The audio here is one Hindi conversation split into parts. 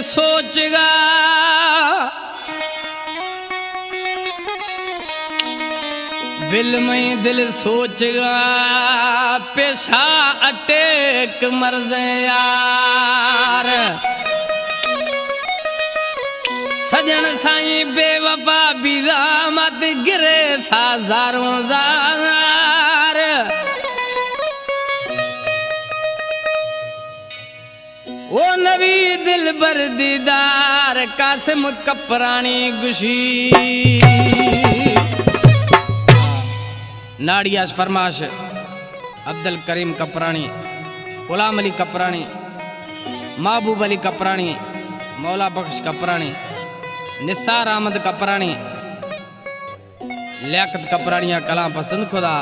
सोचगा बिल में दिल सोचगा पेशा अटेक मर्ज यार सजन साईं बेवफा बीदा मत गिरे साजारों जार ओ नबी दिल बर दीदार कासिम कपरानी गुशी नाड़ियास फरमाश अब्दुल करीम कपरानी गुलाम अली कपरानी महबूब अली कपरानी मौला बख्श कपरानी निसार अहमद कपरानी लियाकत कपरानिया कलाम पसंद खुदा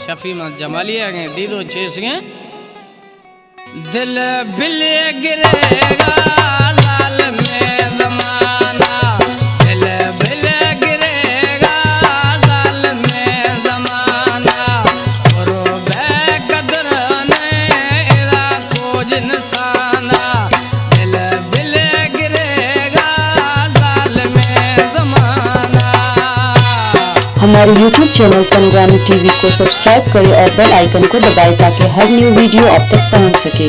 शफी मत जमालिया गए दीदो चेस गए दिल बिले गिरेगा लाल में जमाना दिल बिले गिरेगा लाल में जमाना और बेकदर ने इरा खोज निशाना दिल बिले गिरेगा लाल में जमाना। हमारे YouTube चैनल पंगामी टीवी को सब्सक्राइब करें और बेल आइकन को दबाएं ताकि हर न्यू वीडियो आप तक पहुंच सके।